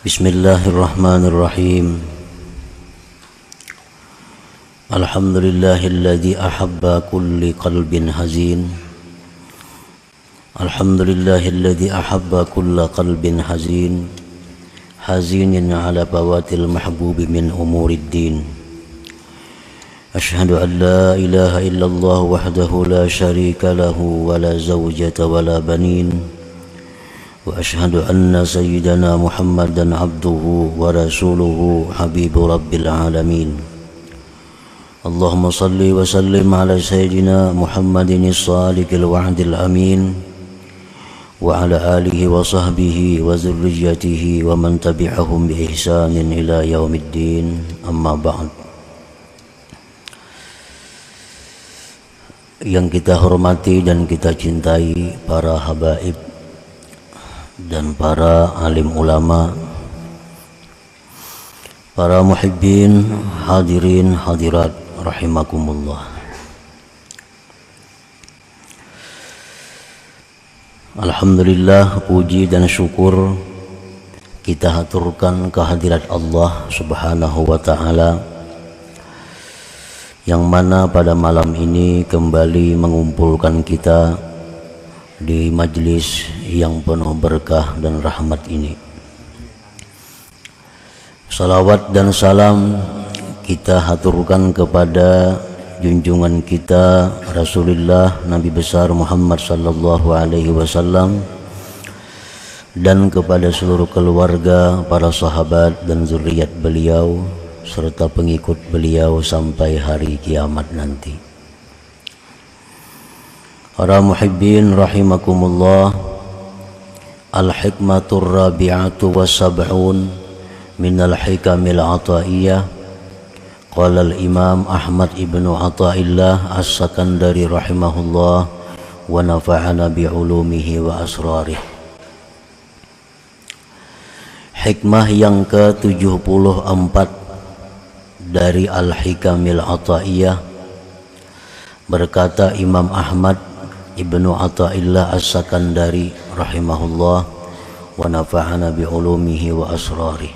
Bismillahirrahmanirrahim. Alhamdulillahilladzi ahabba kulli qalbin hazin. Alhamdulillahilladzi ahabba kulla qalbin hazin. Hazinin ala bawatil mahbubi min umurid din. Ashhadu an la ilaha illallah wahdahu la syarika lahu wa la zawjata wa la banin. Wa ashhadu anna sayyidana Muhammadan abduhu wa rasuluhu habibu rabbil alamin. Allahumma salli wa sallim ala sayyidina Muhammadin as-sadiqil wa'dil amin wa ala alihi wa sahbihi wa zurriyyatihi wa man tabi'ahum bi ihsanin ila yaumiddin. Amma ba'd. Yang kita hormati dan kita cintai para habaib dan para alim ulama, para muhibbin, hadirin, hadirat rahimakumullah. Alhamdulillah, puji dan syukur kita haturkan kehadirat Allah Subhanahu wa ta'ala, yang mana pada malam ini kembali mengumpulkan kita di majlis yang penuh berkah dan rahmat ini. Salawat dan salam kita haturkan kepada junjungan kita Rasulullah Nabi besar Muhammad sallallahu alaihi wasallam, dan kepada seluruh keluarga, para sahabat dan zuriat beliau serta pengikut beliau sampai hari kiamat nanti. Para muhibbin rahimakumullah, al-hikmatur rabi'atu wa sab'un minal hikamil ataiyah. Qala al-imam Ahmad ibnu Athaillah as-Sakandari rahimahullah wa nafa'ana bi'ulumihi wa asrarih. Hikmah yang ke-74 dari al-hikamil ataiyah, berkata Imam Ahmad Ibnu Athaillah as-Sakandari rahimahullah wa nafa'ana bi'ulumihi wa asrarih.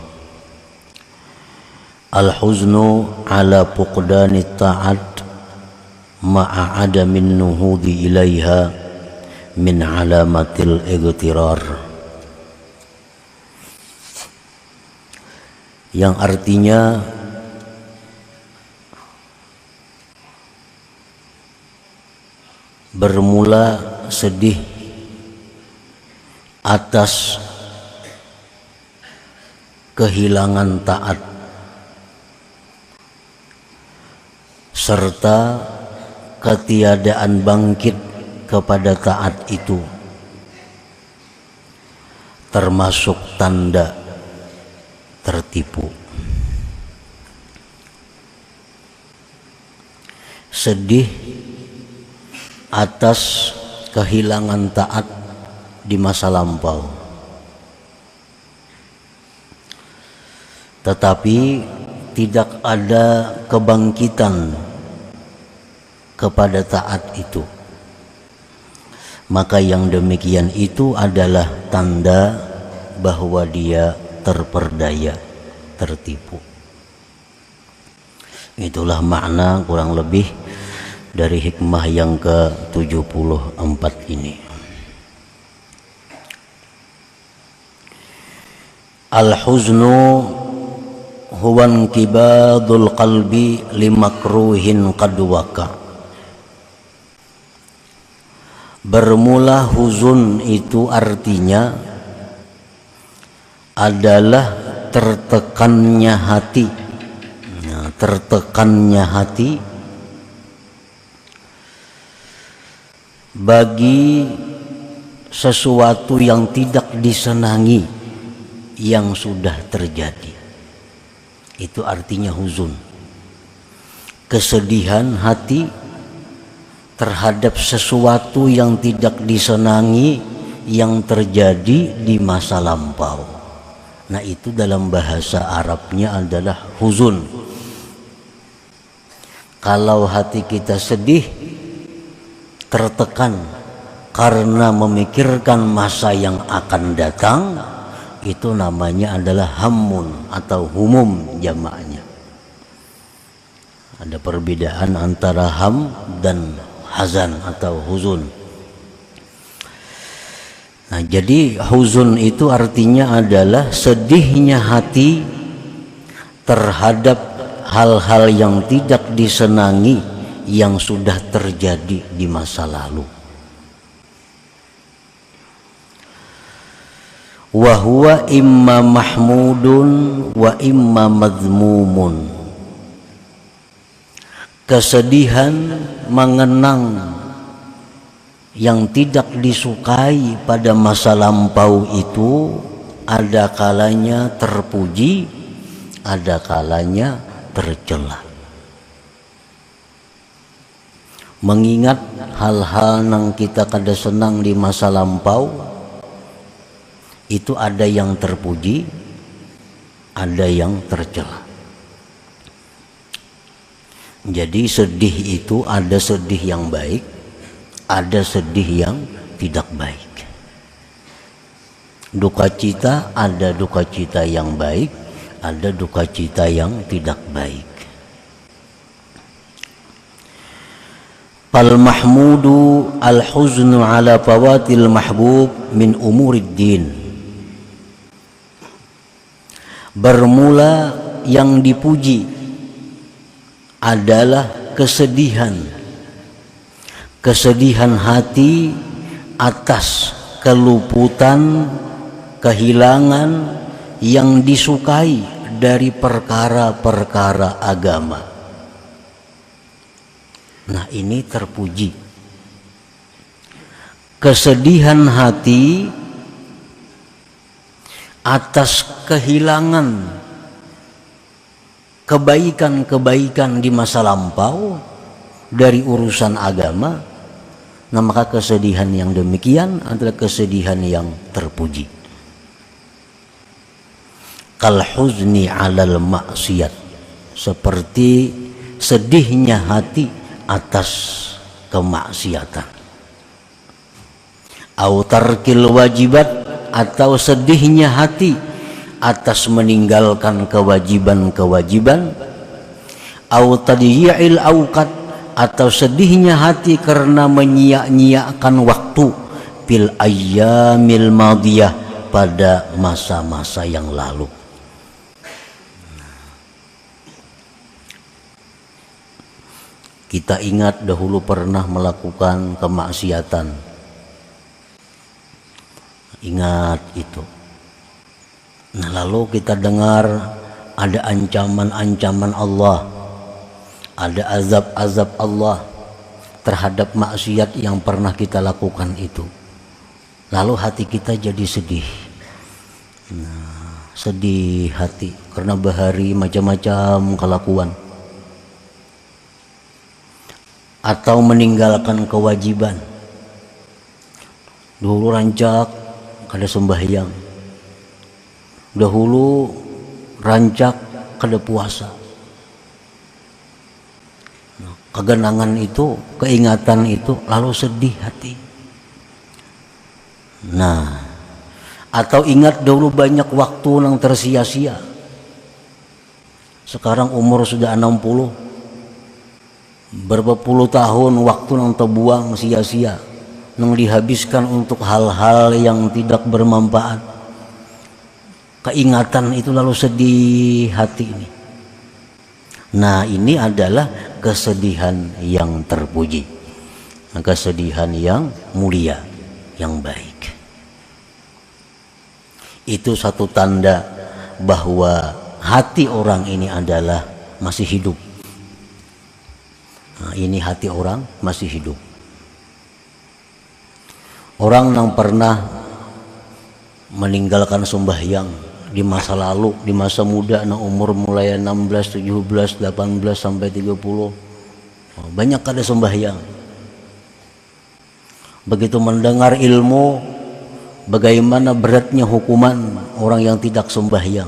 Al-huznu ala fuqdani ta'at ma'a adamin nuhudi ilaiha min alamatil igtirar. Yang artinya bermula sedih atas kehilangan taat serta ketiadaan bangkit kepada taat itu termasuk tanda tertipu. Sedih atas kehilangan taat di masa lampau, tetapi tidak ada kebangkitan kepada taat itu, maka yang demikian itu adalah tanda bahwa dia terperdaya, tertipu. Itulah makna kurang lebih dari hikmah yang ke-74 ini. Al-huznu huwa inkibadul qalbi limakruhin qad waqa. Bermula huzun itu artinya adalah tertekannya hati. Nah, tertekannya hati bagi sesuatu yang tidak disenangi yang sudah terjadi. Itu artinya huzun. Kesedihan hati terhadap sesuatu yang tidak disenangi yang terjadi di masa lampau. Nah, itu dalam bahasa Arabnya adalah huzun. Kalau hati kita sedih, tertekan karena memikirkan masa yang akan datang, itu namanya adalah hammun atau humum jamaknya. Ada perbedaan antara ham dan hazan atau huzun. Nah, jadi huzun itu artinya adalah sedihnya hati terhadap hal-hal yang tidak disenangi yang sudah terjadi di masa lalu. Wa huwa imma mahmudun wa imma madhmumun. Kesedihan mengenang yang tidak disukai pada masa lampau itu ada kalanya terpuji, ada kalanya tercela. Mengingat hal-hal yang kita kada senang di masa lampau itu ada yang terpuji, ada yang tercela. Jadi sedih itu ada sedih yang baik, ada sedih yang tidak baik. Duka cita ada duka cita yang baik, ada duka cita yang tidak baik. Fal mahmudu al huznu ala fawatil mahbub min umurid din. Bermula yang dipuji adalah kesedihan hati atas keluputan, kehilangan yang disukai dari perkara-perkara agama. Nah, ini terpuji. Kesedihan hati atas kehilangan kebaikan-kebaikan di masa lampau dari urusan agama. Nah, maka kesedihan yang demikian adalah kesedihan yang terpuji. Kal huzni 'alal maksiat, seperti sedihnya hati atas kemaksiatan. Au tarkil wajibat, atau sedihnya hati atas meninggalkan kewajiban-kewajiban. Au tadyi'il auqat, atau sedihnya hati karena menyia-nyiakan waktu fil ayyamil madiyah, pada masa-masa yang lalu. Kita ingat dahulu pernah melakukan kemaksiatan. Ingat itu. Nah, lalu kita dengar ada ancaman-ancaman Allah, ada azab-azab Allah terhadap maksiat yang pernah kita lakukan itu. Lalu hati kita jadi sedih. Nah, sedih hati karena bahari macam-macam kelakuan. Atau meninggalkan kewajiban. Dulu rancak kada sembahyang. Dahulu rancak kada puasa. Kegenangan itu, keingatan itu, lalu sedih hati. Nah, atau ingat dahulu banyak waktu yang tersia-sia. Sekarang umur sudah 60. Berapa puluh tahun waktu yang terbuang sia-sia, yang dihabiskan untuk hal-hal yang tidak bermanfaat. Keingatan itu lalu sedih hati ini. Nah, ini adalah kesedihan yang terpuji, kesedihan yang mulia, yang baik. Itu satu tanda bahwa hati orang ini adalah masih hidup. Nah, ini hati orang masih hidup. Orang yang pernah meninggalkan sembahyang di masa lalu, di masa muda, nah umur mulai 16, 17, 18 sampai 30, banyak kada sembahyang. Begitu mendengar ilmu, bagaimana beratnya hukuman orang yang tidak sembahyang,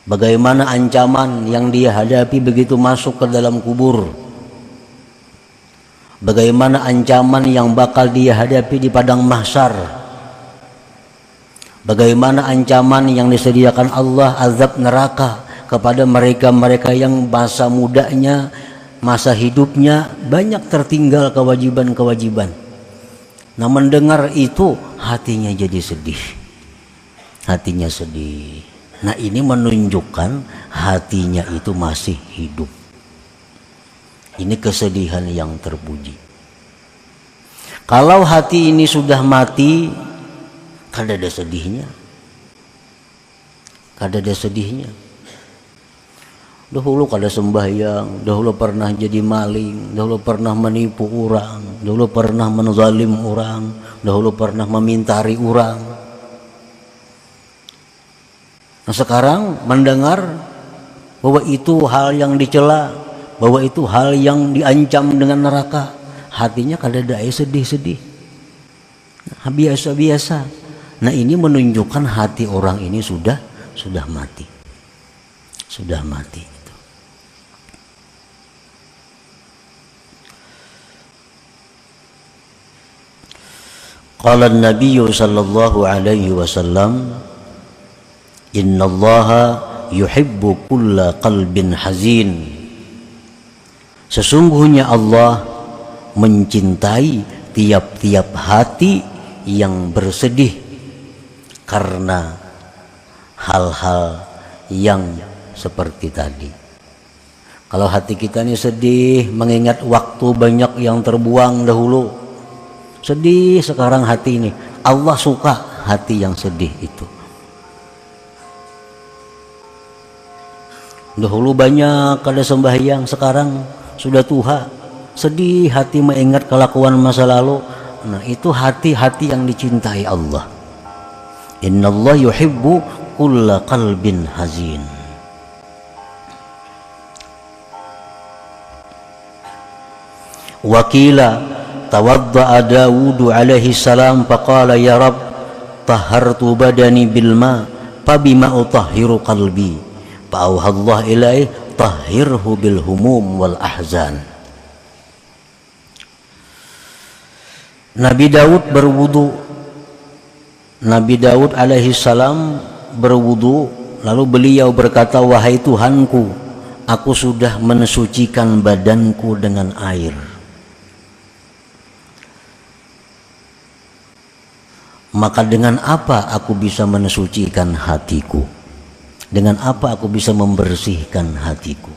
bagaimana ancaman yang dia hadapi begitu masuk ke dalam kubur, bagaimana ancaman yang bakal dia hadapi di padang mahsyar, Bagaimana ancaman yang disediakan Allah, azab neraka kepada mereka-mereka yang masa mudanya, masa hidupnya banyak tertinggal kewajiban-kewajiban. Nah, mendengar itu hatinya jadi sedih. Hatinya sedih. Nah, ini menunjukkan hatinya itu masih hidup. Ini kesedihan yang terpuji. Kalau hati ini sudah mati, kada ada sedihnya. Kada ada sedihnya. Dahulu kada sembahyang, dahulu pernah jadi maling, dahulu pernah menipu orang, dahulu pernah menzalim orang, dahulu pernah memintari orang. Nah, sekarang mendengar bahwa itu hal yang dicela, bahwa itu hal yang diancam dengan neraka, hatinya kada ada sedih-sedih. Nah, biasa-biasa. Nah, ini menunjukkan hati orang ini sudah mati. Sudah mati. Qala an-nabiy sallallahu alaihi wasallam, innallaha yuhibbu kulla qalbin hazin. Sesungguhnya Allah mencintai tiap-tiap hati yang bersedih karena hal-hal yang seperti tadi. Kalau hati kita ini sedih mengingat waktu banyak yang terbuang dahulu, sedih sekarang hati ini, Allah suka hati yang sedih itu. Dahulu banyak kada sembahyang, sekarang sudah tua, sedih hati mengingat kelakuan masa lalu. Nah, itu hati-hati yang dicintai Allah. Innallaha yuhibbu kulla qalbin hazin. Wakila tawadda'a Dawud alaihi salam faqala ya Rabb tahhartu badani bil ma fa bima utahhiru qalbi fa auhallahu ilaihi tahhirhu bil humum wal ahzan. Nabi Daud berwudu. Nabi Daud alaihi salam berwudu, lalu beliau berkata, wahai Tuhanku, aku sudah mensucikan badanku dengan air. Maka dengan apa aku bisa mensucikan hatiku? Dengan apa aku bisa membersihkan hatiku?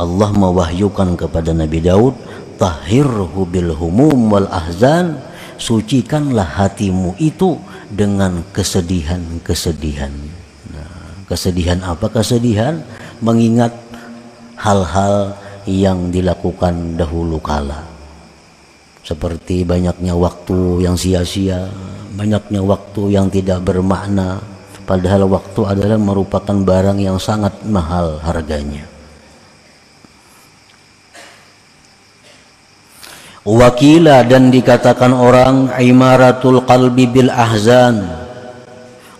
Allah mewahyukan kepada Nabi Daud, tahhirhu bil humum wal ahzan, sucikanlah hatimu itu dengan kesedihan-kesedihan. Nah, kesedihan apa? Kesedihan mengingat hal-hal yang dilakukan dahulu kala, seperti banyaknya waktu yang sia-sia, banyaknya waktu yang tidak bermakna, padahal waktu adalah merupakan barang yang sangat mahal harganya. Wakila, dan dikatakan orang, imaratul qalbi bil ahzan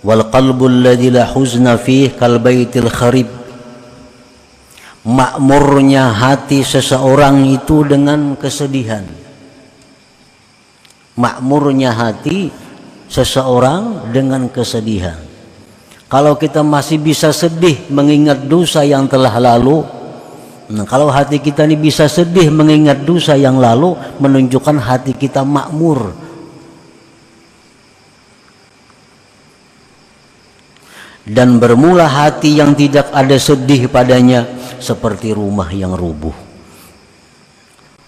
wal qalbul ladzi la huzna fih kal baitil kharib. Makmurnya hati seseorang itu dengan kesedihan. Makmurnya hati seseorang dengan kesedihan. Kalau kita masih bisa sedih mengingat dosa yang telah lalu, nah, kalau hati kita ini bisa sedih mengingat dosa yang lalu, menunjukkan hati kita makmur. Dan bermula hati yang tidak ada sedih padanya seperti rumah yang rubuh.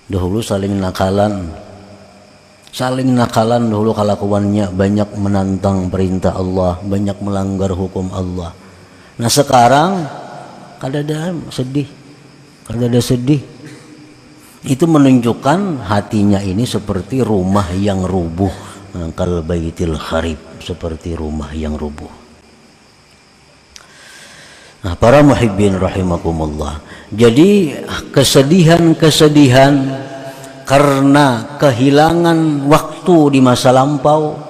Dahulu saling nakalan dahulu kelakuannya, banyak menantang perintah Allah, banyak melanggar hukum Allah. Nah, sekarang kada ada sedih. Kalau ada sedih, itu menunjukkan hatinya ini seperti rumah yang rubuh, kal baitil kharib, seperti rumah yang rubuh. Nah, para muhibbin rahimakumullah, jadi kesedihan-kesedihan karena kehilangan waktu di masa lampau,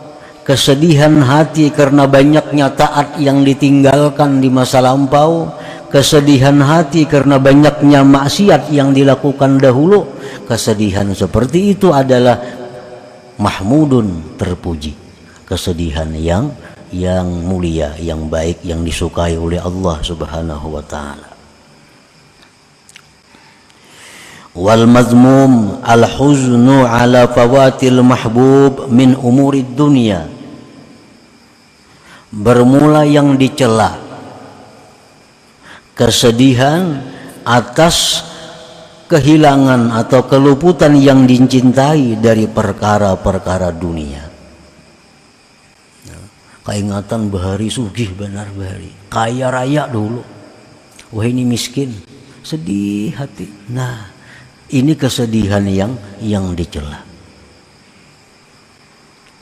kesedihan hati karena banyaknya taat yang ditinggalkan di masa lampau, kesedihan hati karena banyaknya maksiat yang dilakukan dahulu, kesedihan seperti itu adalah mahmudun, terpuji. kesedihan yang mulia, yang baik, yang disukai oleh Allah Subhanahu wa taala. Wal mazmum al huznu ala fawatil mahbub min umurid dunya. Bermula yang dicela, kesedihan atas kehilangan atau keluputan yang dicintai dari perkara-perkara dunia. Keingatan bahari sugih benar bahari, kaya raya dulu, wah ini miskin, sedih hati. Nah, ini kesedihan yang dicela.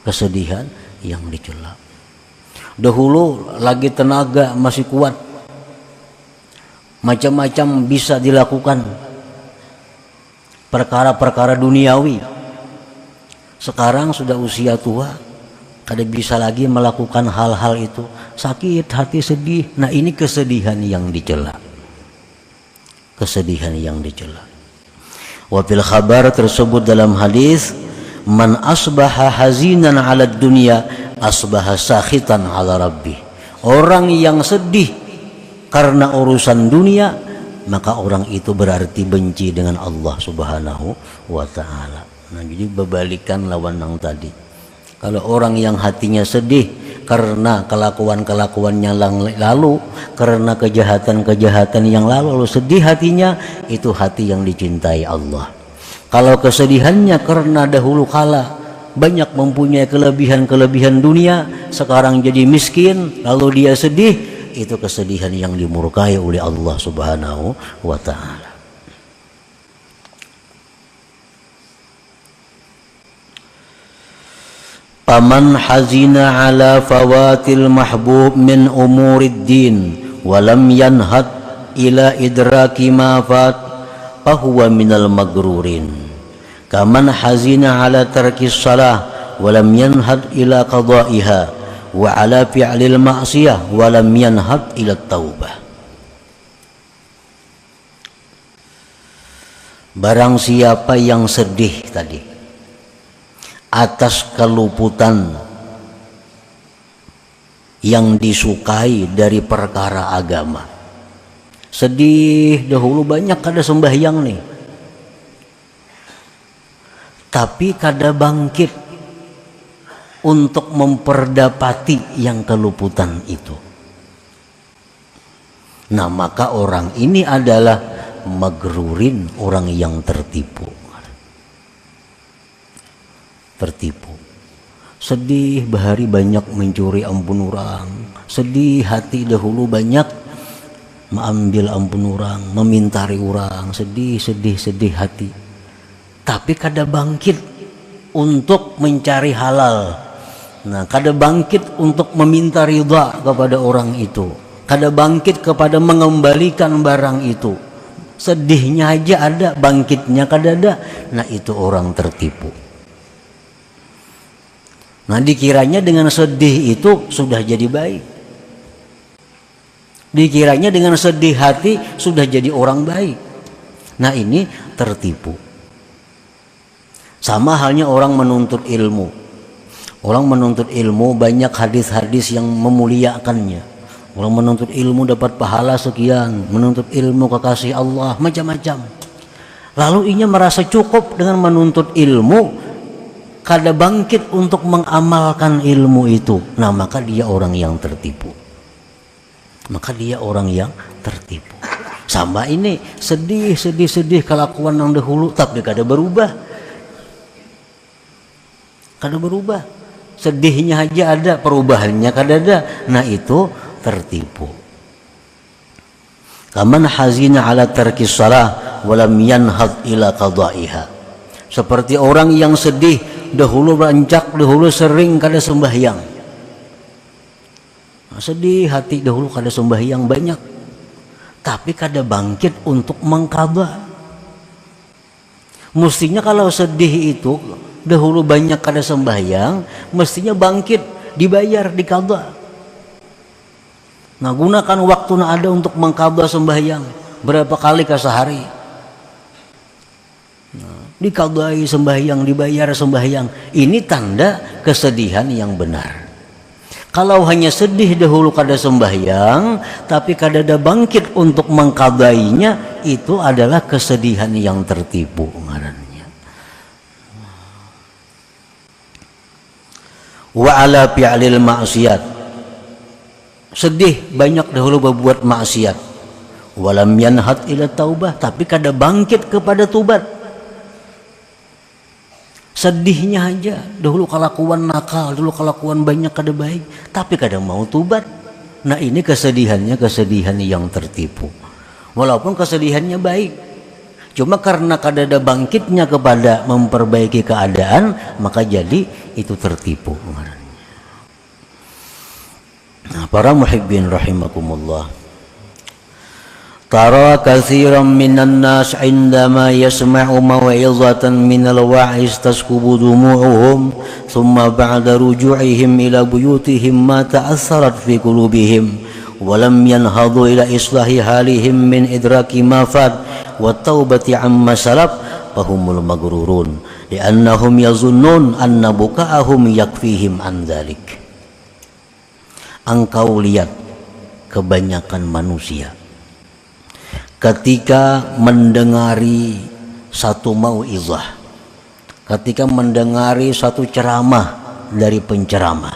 Kesedihan yang dicela. Dahulu lagi tenaga masih kuat, macam-macam bisa dilakukan, perkara-perkara duniawi. Sekarang sudah usia tua, kada bisa lagi melakukan hal-hal itu, sakit hati, sedih. Nah, ini kesedihan yang dicela. Kesedihan yang dicela. Wa fil khabar tersebut dalam hadis, man asbaha hazinan 'ala dunya asbaha sakhitan 'ala rabbih. Orang yang sedih karena urusan dunia, maka orang itu berarti benci dengan Allah Subhanahu wa taala. Nah, jadi berbalikan lawan yang tadi. Kalau orang yang hatinya sedih karena kelakuan-kelakuannya lalu, karena kejahatan-kejahatan yang lalu sedih hatinya, itu hati yang dicintai Allah. Kalau kesedihannya karena dahulu kala banyak mempunyai kelebihan-kelebihan dunia, sekarang jadi miskin, lalu dia sedih, itu kesedihan yang dimurkai oleh Allah Subhanahu wa taala. Paman hazina ala fawatil mahbub min umurid din walam yanhad ila idraki ma fat fahuwa minal magrurin. Kaman hazina ala tarkis salah walam yanhad ila qada'iha wa ala fi'lil ma'siyah walam yanhad ila taubah. Barang siapa yang sedih tadi atas keluputan yang disukai dari perkara agama, sedih dahulu banyak kada sembahyang nih, tapi kada bangkit untuk memperdapati yang keluputan itu. Nah, maka orang ini adalah magrurin, orang yang tertipu. Sedih bahari banyak mencuri ampun orang, sedih hati dahulu banyak mengambil ampun orang, memintari orang, sedih hati, tapi kada bangkit untuk mencari halal. Nah, kada bangkit untuk meminta ridha kepada orang itu, kada bangkit kepada mengembalikan barang itu. Sedihnya aja ada, bangkitnya kada ada. Nah, itu orang tertipu. Nah, dikiranya dengan sedih itu sudah jadi baik. Dikiranya dengan sedih hati sudah jadi orang baik. Nah, ini tertipu. Sama halnya orang menuntut ilmu. Orang menuntut ilmu banyak hadis-hadis yang memuliakannya. Orang menuntut ilmu dapat pahala sekian, menuntut ilmu kekasih Allah, macam-macam. Lalu ia merasa cukup dengan menuntut ilmu, kada bangkit untuk mengamalkan ilmu itu. Nah, maka dia orang yang tertipu. Sama ini, sedih kelakuan yang dahulu, tapi kada berubah. Sedihnya aja ada, perubahannya kada ada. Nah, itu tertipu. Kaman hazina ala tarkis salah walam yanhad ila qada'iha. Seperti orang yang sedih dahulu rancak, dahulu sering kada sembahyang. Sedih hati dahulu kada sembahyang banyak, tapi kada bangkit untuk mengqadha. Mestinya kalau sedih itu dahulu banyak kada sembahyang, mestinya bangkit, dibayar, diqadha. Nah, gunakan waktu na ada untuk mengqadha sembahyang. Berapa kali ke sehari? Diqadai sembahyang, dibayar sembahyang. Ini tanda kesedihan yang benar. Kalau hanya sedih dahulu kada sembahyang, tapi kada ada bangkit untuk mengqadainya, itu adalah kesedihan yang tertipu ngarannya. Wa ala fi'lil ma'siyat, sedih banyak dahulu berbuat maksiat. Walam yanhat ila taubah, tapi kada bangkit kepada tubat. Sedihnya aja, dahulu kelakuan nakal, dulu kelakuan banyak kada baik, tapi kada mau tubat. Nah ini kesedihannya kesedihan yang tertipu. Walaupun kesedihannya baik, cuma karena kada ada bangkitnya kepada memperbaiki keadaan, maka jadi itu tertipu. Nah, para muhibbin rahimakumullah, tara katsiran minan nas indama yasma'u maw'izatan minal wa'iz taskubu dumu'uhum thumma ba'da ruju'ihim ila buyutihim ma ta'assarat fi qulubihim wa lam yanhadu ila islahi halihim min idraki ma fat wa taubati amma salaf fahumul maghrurun li'annahum yazunnun anna buka'ahum yakfihim an dzalik. Engkau lihat kebanyakan manusia ketika mendengari satu mau'izah, ketika mendengari satu ceramah dari penceramah,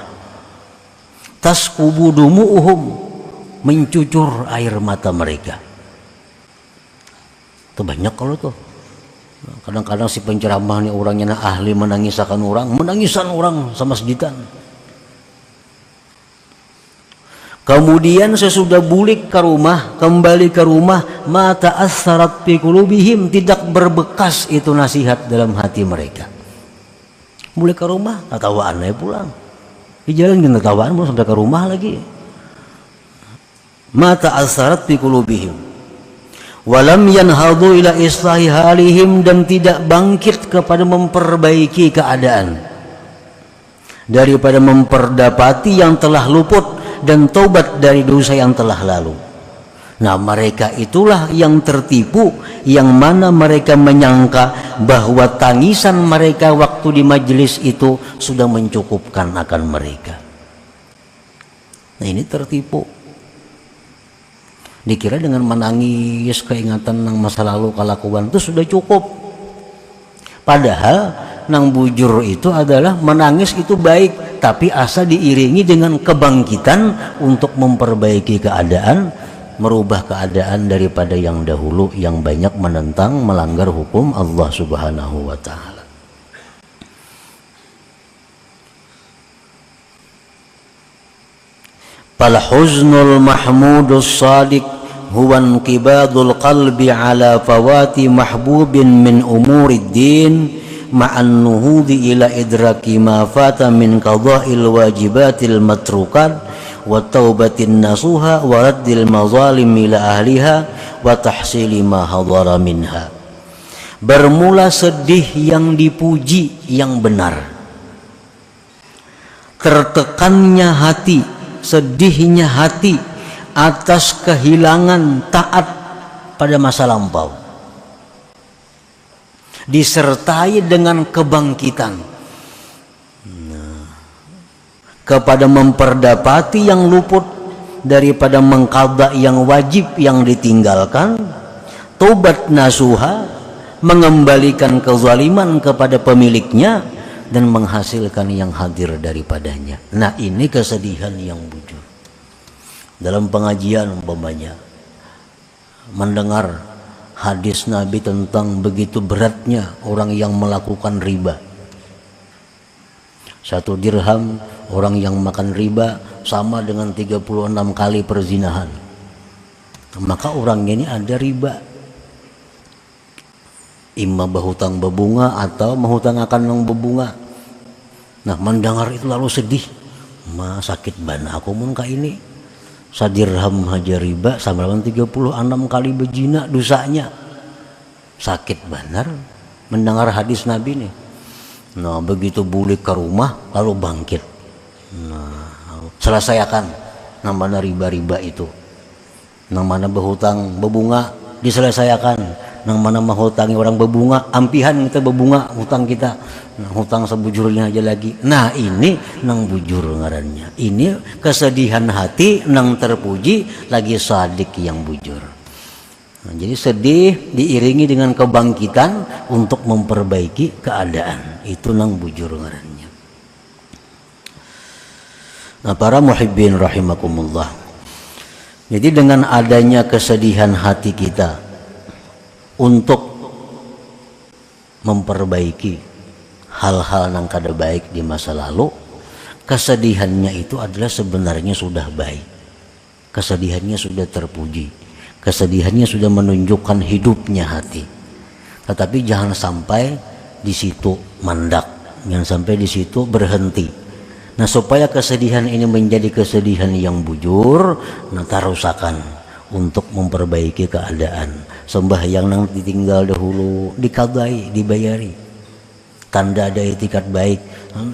taskubu dumu'uhum, mencucur air mata mereka. Itu banyak kalau tuh. Kadang-kadang si penceramah ini orangnya ahli menangisakan orang sama seditan. Kemudian sesudah bulik ke rumah, kembali ke rumah, mata assarat fi qulubihim, tidak berbekas itu nasihat dalam hati mereka. Bulik ke rumah, tatawaan aja pulang. Di jalan kita tatawaan belum sampai ke rumah lagi. Mata assarat fi qulubihim. Walam yanhadu ila islahi halihim, dan tidak bangkit kepada memperbaiki keadaan. Daripada memperdapati yang telah luput dan taubat dari dosa yang telah lalu. Nah mereka itulah yang tertipu, yang mana mereka menyangka bahwa tangisan mereka waktu di majelis itu sudah mencukupkan akan mereka. Nah ini tertipu. Dikira dengan menangis keingatan nang masa lalu kelakuan itu sudah cukup. Padahal nang bujur itu adalah menangis itu baik, tapi asa diiringi dengan kebangkitan untuk memperbaiki keadaan, merubah keadaan daripada yang dahulu yang banyak menentang, melanggar hukum Allah Subhanahu wa taala. Fal huznul mahmudus sadiq huwa inqibadul qalbi ala fawati mahbubin min umurid din ma'an nuhudi ila idraki ma fata min qada'il wajibatil matrukat wa taubatin nasuha wa raddil mazalim ila ahliha wa tahsili ma hadara minha. Bermula sedih yang dipuji yang benar, tertekannya hati, sedihnya hati atas kehilangan taat pada masa lampau, disertai dengan kebangkitan kepada memperdapati yang luput daripada mengqadha yang wajib yang ditinggalkan, taubat nasuha, mengembalikan kezaliman kepada pemiliknya dan menghasilkan yang hadir daripadanya. Nah ini kesedihan yang bujur. Dalam pengajian umpamanya mendengar hadis Nabi tentang begitu beratnya orang yang melakukan riba. 1 dirham orang yang makan riba sama dengan 36 kali perzinahan. Maka orangnya ini ada riba, imma berhutang berbunga atau menghutang akan yang berbunga. Nah mendengar itu lalu sedih, ma sakit bana aku mun ka ini. 1 dirham haja riba sama dengan 36 kali berzina dosanya. Sakit benar mendengar hadis Nabi nih. Nah begitu bulik ke rumah lalu bangkit. Nah selesaikan namanya riba-riba itu. Namanya berhutang berbunga diselesaikan. nang mana mah hutangi orang bebunga, ampihan kita bebunga hutang kita, nah, hutang sebujurnya aja lagi. Nah ini nang bujur ngarannya, ini kesedihan hati nang terpuji lagi sadik yang bujur. Nah, jadi sedih diiringi dengan kebangkitan untuk memperbaiki keadaan, itu nang bujur ngarannya. Nah para muhibbin rahimakumullah, jadi dengan adanya kesedihan hati kita untuk memperbaiki hal-hal yang kada baik di masa lalu, kesedihannya itu adalah sebenarnya sudah baik, kesedihannya sudah terpuji, kesedihannya sudah menunjukkan hidupnya hati. Tetapi jangan sampai di situ mandak, jangan sampai di situ berhenti. Nah supaya kesedihan ini menjadi kesedihan yang bujur, nah tarusakan untuk memperbaiki keadaan. Sembahyang nang ditinggal dahulu dikadai, dibayari. Tanda ada etikat baik.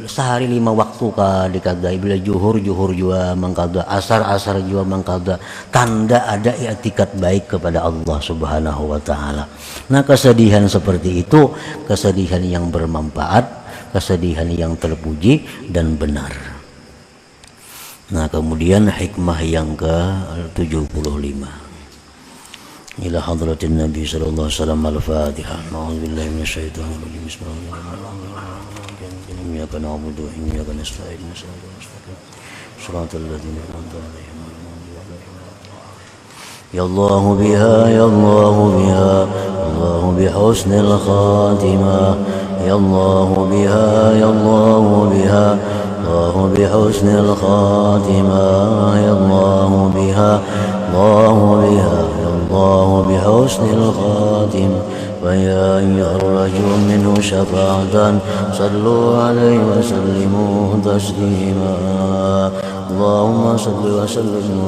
Sehari 5 waktu ka dikadai, bila juhur juga mangkada, asar juga mangkada. Tanda ada etikat baik kepada Allah Subhanahu wa taala. Nah, kesedihan seperti itu, kesedihan yang bermanfaat, kesedihan yang terpuji dan benar. Nah, kemudian hikmah yang ke-75. Ila hadratin Nabi sallallahu alaihi wasallam al-Fatihah. A'udzubillahi minasyaitonir rajim. Bismillahirrahmanirrahim. Iyyaka na'budu wa iyyaka nasta'in. Shiratal ladzina an'amta 'alaihim ya Allah biha ya Allah biha Allah bihusnil khatimah ya Allah biha ya Allah biha Allah bihusnil khatimah ya Allah biha Allah biha الله بحسن الخاتم ويا أيها الرجل منه شفاعة صلوا عليه وسلموا تسليما اللهم صل وسلم